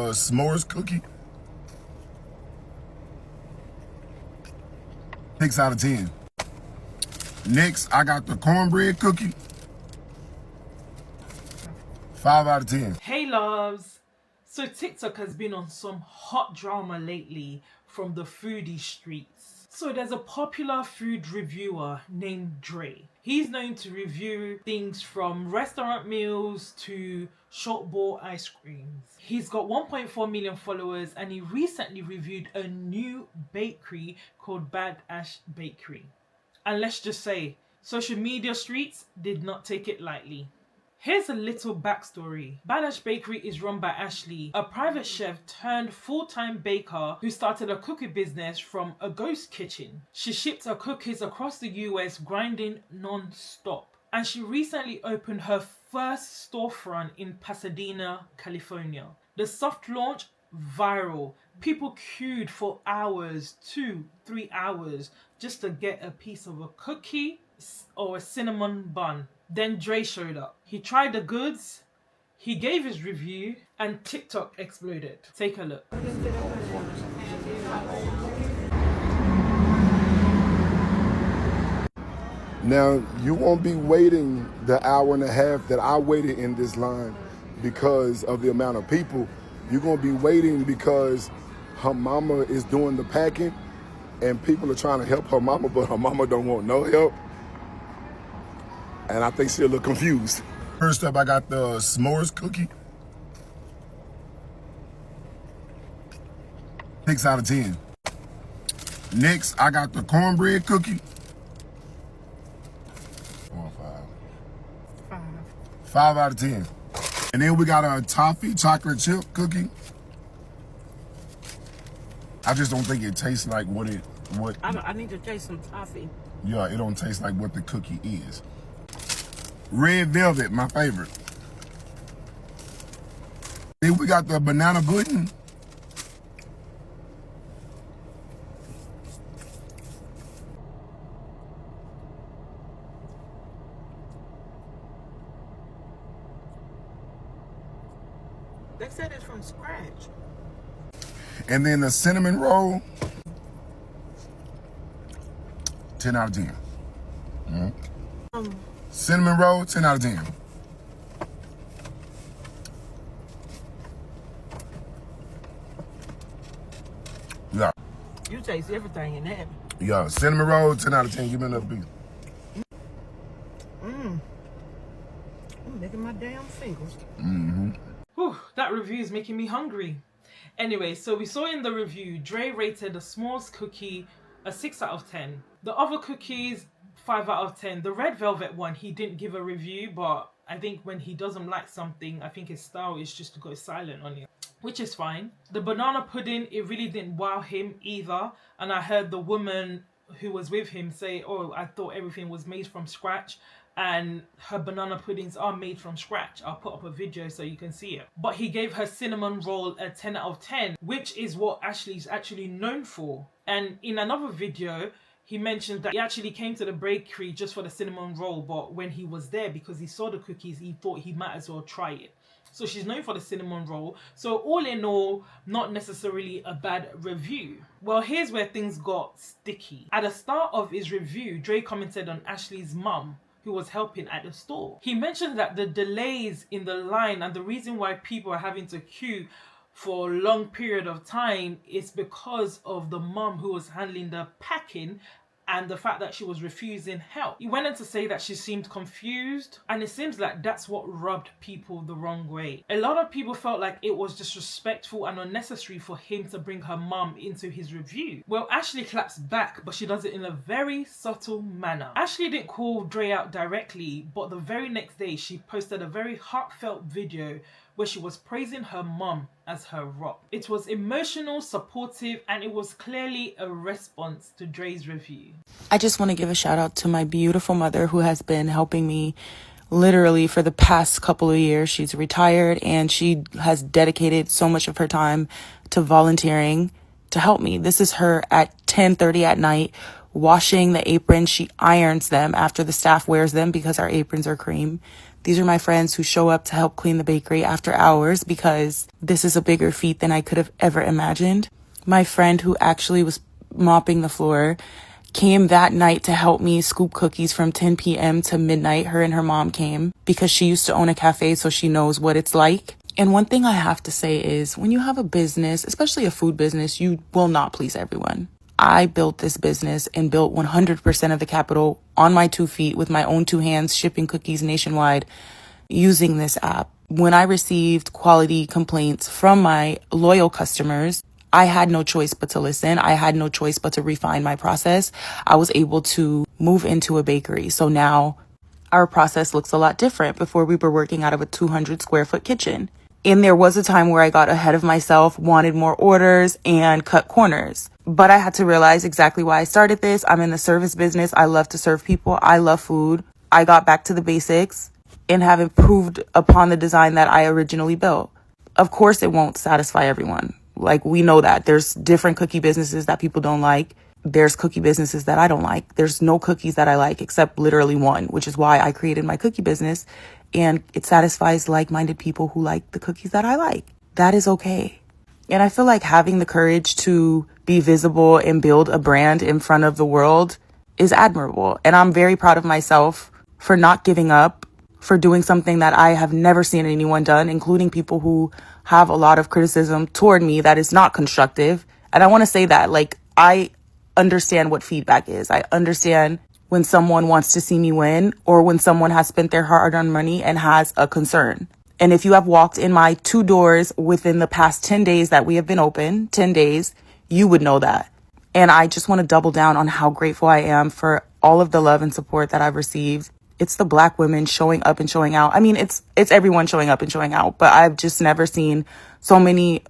s'mores cookie. 6 out of 10. Next, I got the cornbread cookie. 5 out of 10. Hey loves! So TikTok has been on some hot drama lately from the foodie streets. So there's a popular food reviewer named Dre. He's known to review things from restaurant meals to short ball ice creams. He's got 1.4 million followers and he recently reviewed a new bakery called Backlash Bakery. And let's just say, social media streets did not take it lightly. Here's a little backstory. Backlash Bakery is run by Ashley, a private chef turned full-time baker who started a cookie business from a ghost kitchen. She shipped her cookies across the US grinding non-stop. And she recently opened her first storefront in Pasadena, California. The soft launch, viral. People queued for hours, 2-3 hours, just to get a piece of a cookie or a cinnamon bun. Then Dre showed up. He tried the goods, he gave his review, and TikTok exploded. Take a look. Now, you won't be waiting the hour and a half that I waited in this line because of the amount of people. You're gonna be waiting because her mama is doing the packing and people are trying to help her mama, but her mama don't want no help. And I think she'll look confused. First up, I got the s'mores cookie. 6 out of 10. Next, I got the cornbread cookie. 4 or 5. 5 out of 10. And then we got a toffee chocolate chip cookie. I just don't think it tastes like what. I need to taste some toffee. Yeah, it don't taste like what the cookie is. Red velvet, my favorite. Then we got the banana pudding. They said it's from scratch. And then the cinnamon roll. 10 out of 10. Cinnamon roll, 10 out of 10. Yeah. You taste everything in that. Yeah, cinnamon roll, 10 out of 10. Give me another piece. I'm licking my damn fingers. Whew, that review is making me hungry. Anyway, so we saw in the review, Dre rated the s'mores cookie a 6 out of 10. The other cookies, 5 out of 10. The red velvet one, he didn't give a review, but I think when he doesn't like something, I think his style is just to go silent on it, which is fine. The banana pudding, it really didn't wow him either. And I heard the woman who was with him say, oh, I thought everything was made from scratch. And her banana puddings are made from scratch. I'll put up a video so you can see it. But he gave her cinnamon roll a 10 out of 10, which is what Ashley's actually known for. And in another video, he mentioned that he actually came to the bakery just for the cinnamon roll, but when he was there, because he saw the cookies, he thought he might as well try it. So she's known for the cinnamon roll. So all in all, not necessarily a bad review. Well, here's where things got sticky. At the start of his review, Dre commented on Ashley's mum, who was helping at the store. He mentioned that the delays in the line and the reason why people are having to queue for a long period of time is because of the mum who was handling the packing and the fact that she was refusing help. He went on to say that she seemed confused, and it seems like that's what rubbed people the wrong way. A lot of people felt like it was disrespectful and unnecessary for him to bring her mum into his review. Well, Ashley claps back, but she does it in a very subtle manner. Ashley didn't call Dre out directly, but the very next day she posted a very heartfelt video where she was praising her mum as her rock. It was emotional, supportive, and it was clearly a response to Dre's review. I just want to give a shout out to my beautiful mother who has been helping me literally for the past couple of years. She's retired and she has dedicated so much of her time to volunteering to help me. This is her at 10:30 at night washing the aprons. She irons them after the staff wears them because our aprons are cream. These are my friends who show up to help clean the bakery after hours because this is a bigger feat than I could have ever imagined. My friend who actually was mopping the floor came that night to help me scoop cookies from 10 p.m. to midnight. Her and her mom came because she used to own a cafe, so she knows what it's like. And one thing I have to say is when you have a business, especially a food business, you will not please everyone. I built this business and built 100% of the capital on my 2 feet with my own 2 hands, shipping cookies nationwide using this app. When I received quality complaints from my loyal customers, I had no choice but to listen. I had no choice but to refine my process. I was able to move into a bakery. So now our process looks a lot different. Before, we were working out of a 200 square foot kitchen. And there was a time where I got ahead of myself, wanted more orders, and cut corners. But I had to realize exactly why I started this. I'm in the service business. I love to serve people. I love food. I got back to the basics and have improved upon the design that I originally built. Of course, it won't satisfy everyone. Like, we know that. There's different cookie businesses that people don't like. There's cookie businesses that I don't like. There's no cookies that I like except literally one, which is why I created my cookie business. And it satisfies like-minded people who like the cookies that I like. That is okay. And I feel like having the courage to be visible and build a brand in front of the world is admirable. And I'm very proud of myself for not giving up, for doing something that I have never seen anyone done, including people who have a lot of criticism toward me that is not constructive. And I want to say that, like, I understand what feedback is. I understand when someone wants to see me win or when someone has spent their hard-earned money and has a concern. And if you have walked in my 2 doors within the past 10 days that we have been open, 10 days, you would know that. And I just want to double down on how grateful I am for all of the love and support that I've received. It's the Black women showing up and showing out. I mean, it's everyone showing up and showing out, but I've just never seen so many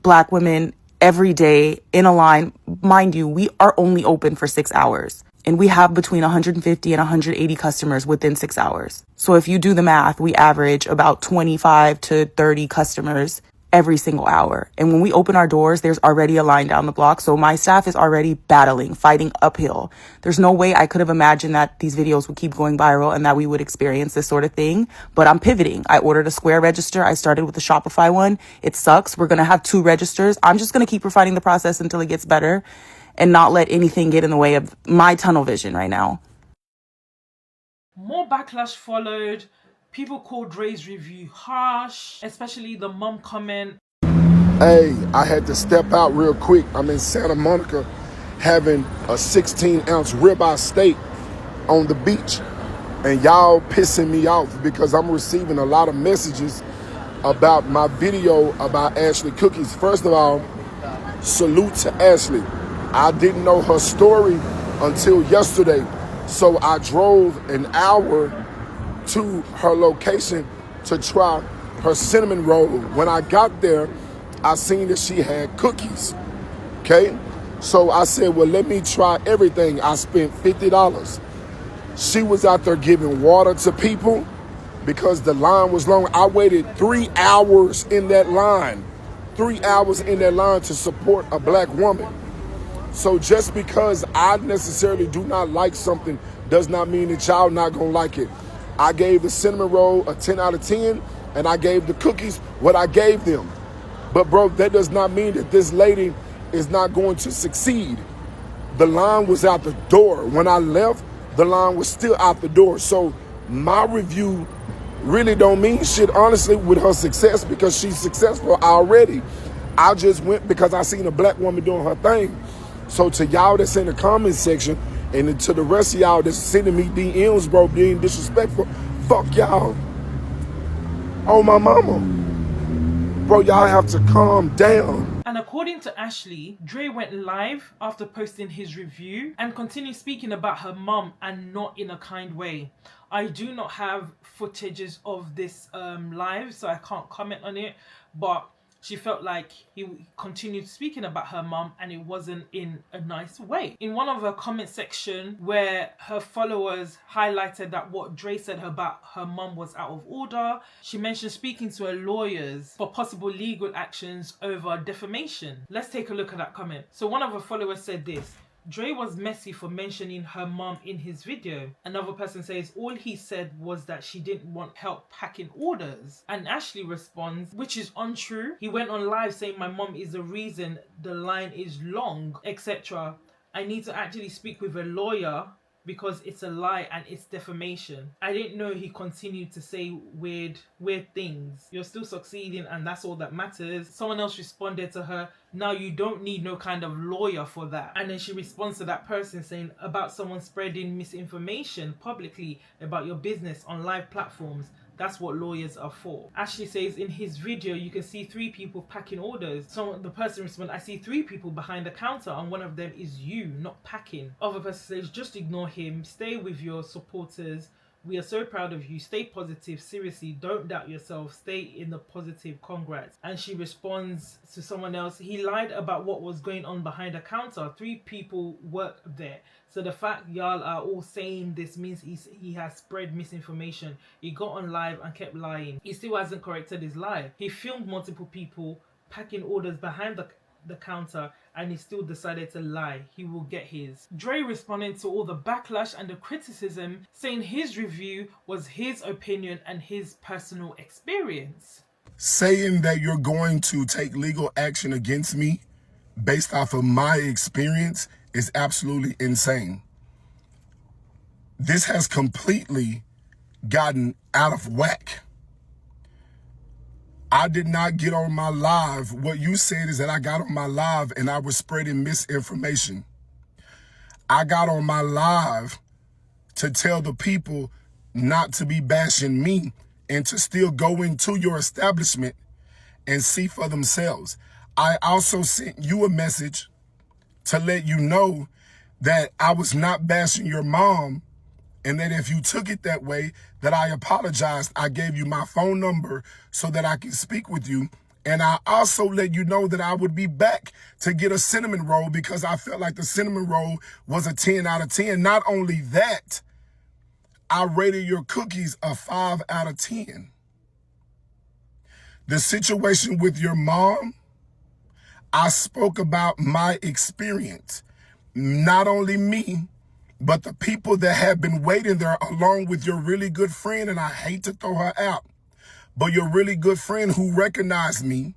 Black women every day in a line. Mind you, we are only open for 6 hours and we have between 150 and 180 customers within 6 hours. So if you do the math, we average about 25 to 30 customers every single hour. And when we open our doors, there's already a line down the block. So my staff is already battling, fighting uphill. There's no way I could have imagined that these videos would keep going viral and that we would experience this sort of thing. But I'm pivoting. I ordered a Square register. I started with the Shopify one. It sucks. We're going to have 2 registers. I'm just going to keep refining the process until it gets better and not let anything get in the way of my tunnel vision right now. More backlash followed. People called Dre's review harsh, especially the mom comment. Hey, I had to step out real quick. I'm in Santa Monica having a 16-ounce ribeye steak on the beach. And y'all pissing me off because I'm receiving a lot of messages about my video about Ashley Cookies. First of all, salute to Ashley. I didn't know her story until yesterday. So I drove an hour to her location to try her cinnamon roll. When I got there, I seen that she had cookies, okay? So I said, well, let me try everything. I spent $50. She was out there giving water to people because the line was long. I waited 3 hours in that line, 3 hours in that line to support a Black woman. So just because I necessarily do not like something does not mean that y'all not gonna like it. I gave the cinnamon roll a 10 out of 10, and I gave the cookies what I gave them. But bro, that does not mean that this lady is not going to succeed. The line was out the door. When I left, the line was still out the door. So my review really don't mean shit, honestly, with her success because she's successful already. I just went because I seen a Black woman doing her thing. So to y'all that's in the comment section, and to the rest of y'all that's sending me DMs, bro, being disrespectful, fuck y'all. Oh, my mama. Bro, y'all have to calm down. And according to Ashley, Dre went live after posting his review and continued speaking about her mum and not in a kind way. I do not have footages of this live, so I can't comment on it, but she felt like he continued speaking about her mum and it wasn't in a nice way. In one of her comment section where her followers highlighted that what Dre said about her mum was out of order, she mentioned speaking to her lawyers for possible legal actions over defamation. Let's take a look at that comment. So one of her followers said this: Dre was messy for mentioning her mom in his video. Another person says all he said was that she didn't want help packing orders. And Ashley responds, which is untrue. He went on live saying my mom is the reason the line is long, etc. I need to actually speak with a lawyer because it's a lie and it's defamation. I didn't know he continued to say weird things. You're still succeeding and that's all that matters. Someone else responded to her, now you don't need no kind of lawyer for that. And then she responds to that person saying about someone spreading misinformation publicly about your business on live platforms. That's what lawyers are for. Ashley says in his video, you can see 3 people packing orders. So the person responds, I see 3 people behind the counter and one of them is you, not packing. Other person says, just ignore him. Stay with your supporters. We are so proud of you. Stay positive. Seriously, don't doubt yourself. Stay in the positive. Congrats. And she responds to someone else. He lied about what was going on behind the counter. 3 people work there. So the fact y'all are all saying this means he has spread misinformation. He got on live and kept lying. He still hasn't corrected his lie. He filmed multiple people packing orders behind the counter and he still decided to lie. He will get his. Dre responding to all the backlash and the criticism, saying his review was his opinion and his personal experience. Saying that you're going to take legal action against me based off of my experience is absolutely insane. This has completely gotten out of whack. I did not get on my live. What you said is that I got on my live and I was spreading misinformation. I got on my live to tell the people not to be bashing me and to still go into your establishment and see for themselves. I also sent you a message to let you know that I was not bashing your mom, and that if you took it that way, that I apologized. I gave you my phone number so that I can speak with you. And I also let you know that I would be back to get a cinnamon roll because I felt like the cinnamon roll was a 10 out of 10. Not only that, I rated your cookies a 5 out of 10. The situation with your mom, I spoke about my experience. Not only me, but the people that have been waiting there along with your really good friend, and I hate to throw her out, but your really good friend who recognized me,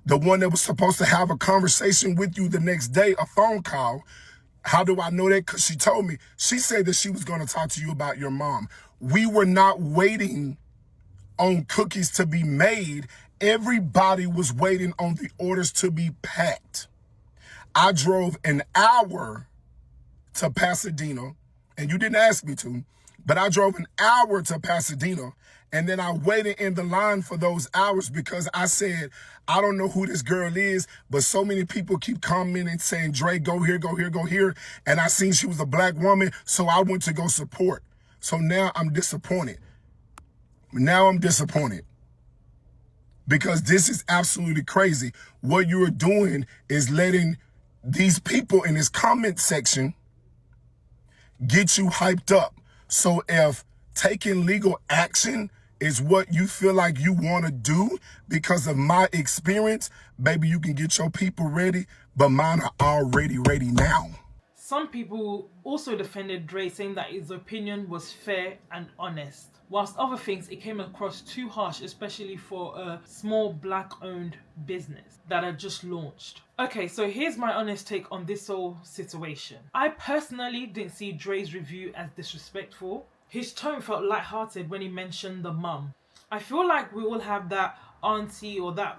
the one that was supposed to have a conversation with you the next day, a phone call. How do I know that? Because she told me. She said that she was going to talk to you about your mom. We were not waiting on cookies to be made. Everybody was waiting on the orders to be packed. I drove an hour to Pasadena, and you didn't ask me to, but I drove an hour to Pasadena, and then I waited in the line for those hours because I said, I don't know who this girl is, but so many people keep commenting saying, Dre, go here, go here, go here, and I seen she was a black woman, so I went to go support. So now I'm disappointed. Now I'm disappointed because this is absolutely crazy. What you're doing is letting these people in this comment section get you hyped up. So if taking legal action is what you feel like you want to do because of my experience, baby, you can get your people ready, but mine are already ready now. Some people also defended Dre, saying that his opinion was fair and honest, whilst other things it came across too harsh, especially for a small black-owned business that had just launched. Okay, so here's my honest take on this whole situation. I personally didn't see Dre's review as disrespectful. His tone felt lighthearted when he mentioned the mum. I feel like we all have that auntie or that,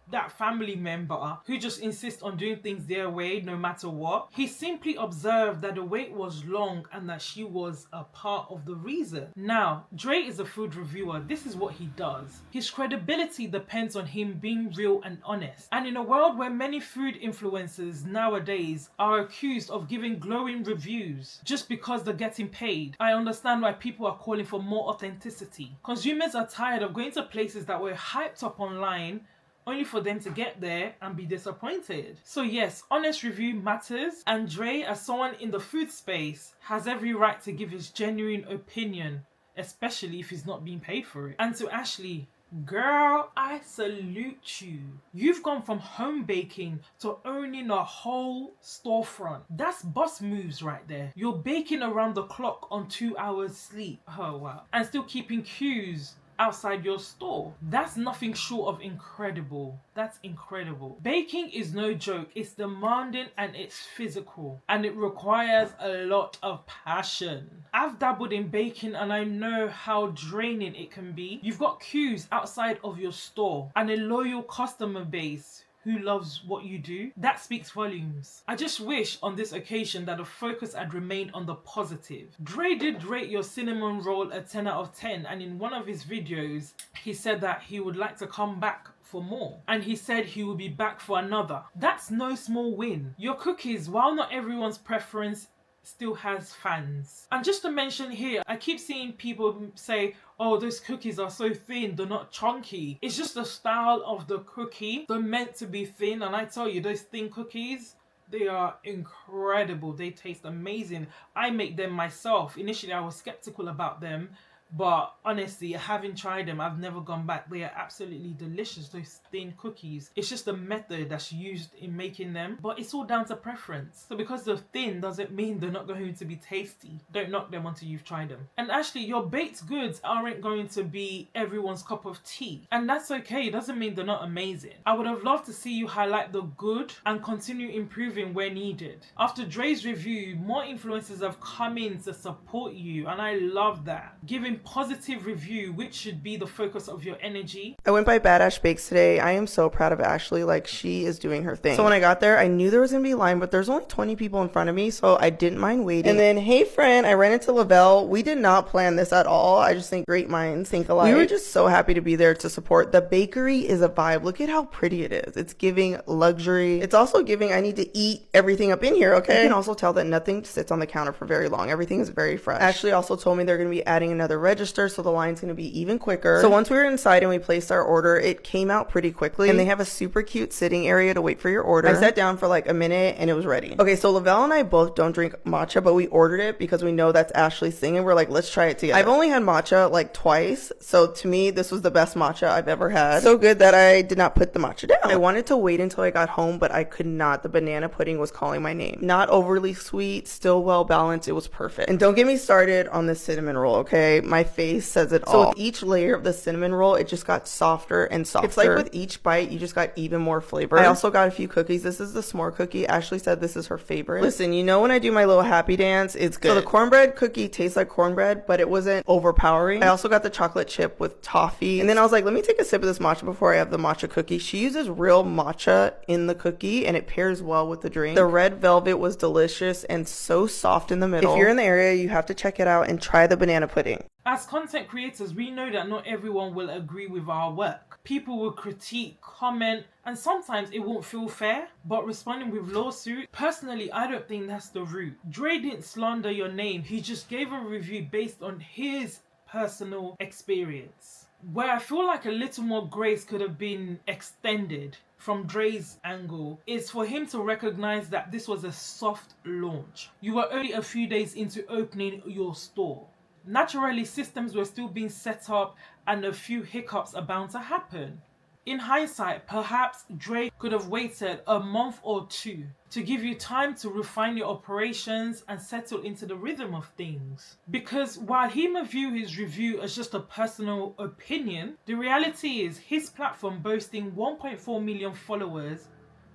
that family member who just insists on doing things their way no matter what. He simply observed that the wait was long and that she was a part of the reason. Now, Dre is a food reviewer. This is what he does. His credibility depends on him being real and honest. And in a world where many food influencers nowadays are accused of giving glowing reviews just because they're getting paid, I understand why people are calling for more authenticity. Consumers are tired of going to places that were hyped up online only for them to get there and be disappointed. So yes, honest review matters, and Dre, as someone in the food space, has every right to give his genuine opinion, especially if he's not being paid for it. And to Ashley, Girl, I salute you. You've gone from home baking to owning a whole storefront. That's boss moves right there. You're baking around the clock on 2 hours sleep. Oh wow. And still keeping queues outside your store. That's nothing short of incredible. That's incredible. Baking is no joke. It's demanding and it's physical, and it requires a lot of passion. I've dabbled in baking and I know how draining it can be. You've got queues outside of your store and a loyal customer base who loves what you do. That speaks volumes. I just wish on this occasion that the focus had remained on the positive. Dre did rate your cinnamon roll a 10 out of 10, and in one of his videos he said that he would like to come back for more, and he said he will be back for another. That's no small win. Your cookies, while not everyone's preference, still has fans. And just to mention here, I keep seeing people say, oh, those cookies are so thin, they're not chunky. It's just the style of the cookie. They're meant to be thin, and I tell you, those thin cookies, they are incredible. They taste amazing. I make them myself. Initially, I was skeptical about them, but honestly, having tried them, I've never gone back. They are absolutely delicious, those thin cookies. It's just the method that's used in making them, but it's all down to preference. So because they're thin doesn't mean they're not going to be tasty. Don't knock them until you've tried them. And actually, your baked goods aren't going to be everyone's cup of tea, and that's okay. It doesn't mean they're not amazing. I would have loved to see you highlight the good and continue improving where needed. After Dre's review, more influencers have come in to support you, and I love that. Giving positive review, which should be the focus of your energy. I went by Badash Bakes today. I am so proud of Ashley. Like, she is doing her thing. So when I got there, I knew there was gonna be a line, but there's only 20 people in front of me, so I didn't mind waiting. And then, hey friend, I ran into Lavelle. We did not plan this at all. I just think great minds think alike. We were just so happy to be there to support. The bakery is a vibe. Look at how pretty it is. It's giving luxury. It's also giving I need to eat everything up in here, okay? You can also tell that nothing sits on the counter for very long. Everything is very fresh. Ashley also told me they're gonna be adding another register, so the line's gonna be even quicker. So once we were inside and we placed our order, it came out pretty quickly, and they have a super cute sitting area to wait for your order. I sat down for like a minute and it was ready. Okay, so Lavelle and I both don't drink matcha, but we ordered it because we know that's Ashley's thing, and we're like, let's try it together. I've only had matcha like twice, so to me this was the best matcha I've ever had. So good that I did not put the matcha down. I wanted to wait until I got home, but I could not. The banana pudding was calling my name. Not overly sweet, still well balanced. It was perfect. And don't get me started on the cinnamon roll, okay? My face says it all. So with each layer of the cinnamon roll, it just got softer and softer. It's like with each bite, you just got even more flavor. I also got a few cookies. This is the s'more cookie. Ashley said this is her favorite. Listen, you know when I do my little happy dance, it's good. So the cornbread cookie tastes like cornbread, but it wasn't overpowering. I also got the chocolate chip with toffee. And then I was like, let me take a sip of this matcha before I have the matcha cookie. She uses real matcha in the cookie, and it pairs well with the drink. The red velvet was delicious and so soft in the middle. If you're in the area, you have to check it out and try the banana pudding. As content creators, we know that not everyone will agree with our work. People will critique, comment, and sometimes it won't feel fair, but responding with lawsuit, personally, I don't think that's the route. Dre didn't slander your name. He just gave a review based on his personal experience. Where I feel like a little more grace could have been extended from Dre's angle is for him to recognize that this was a soft launch. You were only a few days into opening your store. Naturally, systems were still being set up and a few hiccups are bound to happen. In hindsight, perhaps Dre could have waited a month or two to give you time to refine your operations and settle into the rhythm of things. Because while he may view his review as just a personal opinion, the reality is his platform boasting 1.4 million followers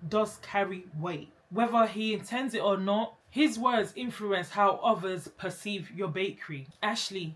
does carry weight. Whether he intends it or not, his words influence how others perceive your bakery. Ashley,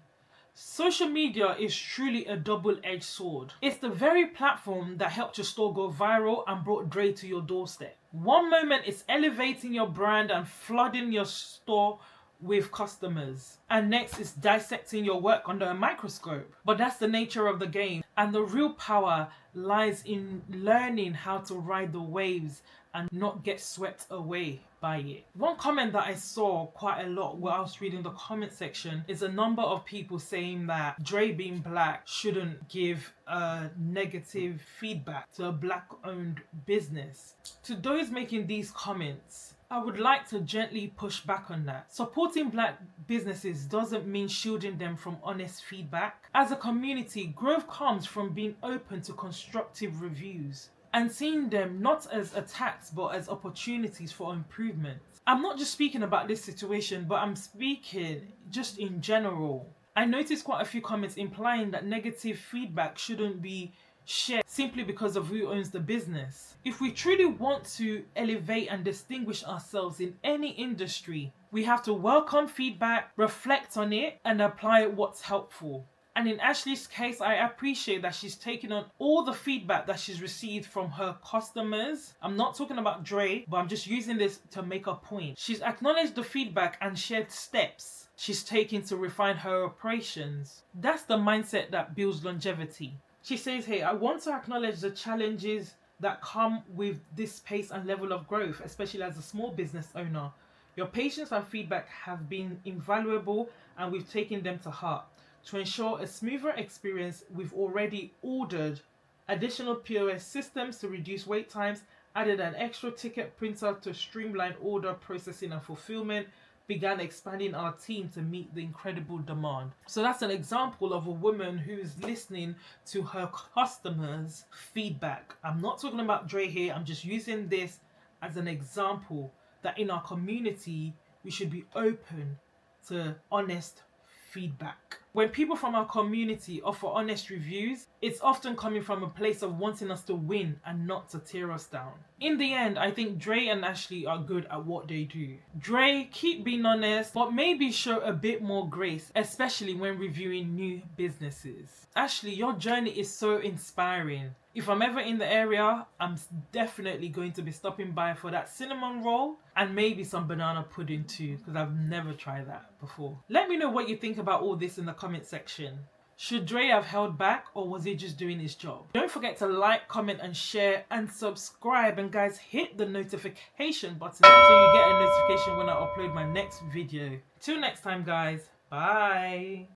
social media is truly a double-edged sword. It's the very platform that helped your store go viral and brought Dre to your doorstep. One moment it's elevating your brand and flooding your store with customers, and next it's dissecting your work under a microscope. But that's the nature of the game, and the real power lies in learning how to ride the waves and not get swept away by it. One comment that I saw quite a lot while I was reading the comment section is a number of people saying that Dre being black shouldn't give negative feedback to a black owned business. To those making these comments, I would like to gently push back on that. Supporting black businesses doesn't mean shielding them from honest feedback. As a community, growth comes from being open to constructive reviews and seeing them not as attacks but as opportunities for improvement. I'm not just speaking about this situation, but I'm speaking just in general. I noticed quite a few comments implying that negative feedback shouldn't be shared simply because of who owns the business. If we truly want to elevate and distinguish ourselves in any industry, we have to welcome feedback, reflect on it, and apply what's helpful. And in Ashley's case, I appreciate that she's taken on all the feedback that she's received from her customers. I'm not talking about Dre, but I'm just using this to make a point. She's acknowledged the feedback and shared steps she's taking to refine her operations. That's the mindset that builds longevity. She says, hey, I want to acknowledge the challenges that come with this pace and level of growth, especially as a small business owner. Your patience and feedback have been invaluable and we've taken them to heart. To ensure a smoother experience, we've already ordered additional POS systems to reduce wait times, added an extra ticket printer to streamline order processing and fulfillment, began expanding our team to meet the incredible demand. So that's an example of a woman who's listening to her customers' feedback. I'm not talking about Dre here, I'm just using this as an example that in our community, we should be open to honest feedback. When people from our community offer honest reviews, it's often coming from a place of wanting us to win and not to tear us down. In the end, I think Dre and Ashley are good at what they do. Dre, keep being honest, but maybe show a bit more grace, especially when reviewing new businesses. Ashley, your journey is so inspiring. If I'm ever in the area, I'm definitely going to be stopping by for that cinnamon roll and maybe some banana pudding too, because I've never tried that before. Let me know what you think about all this in the comment section. Should Dre have held back or was he just doing his job? Don't forget to like, comment and share and subscribe, and guys, hit the notification button so you get a notification when I upload my next video. Till next time guys, bye.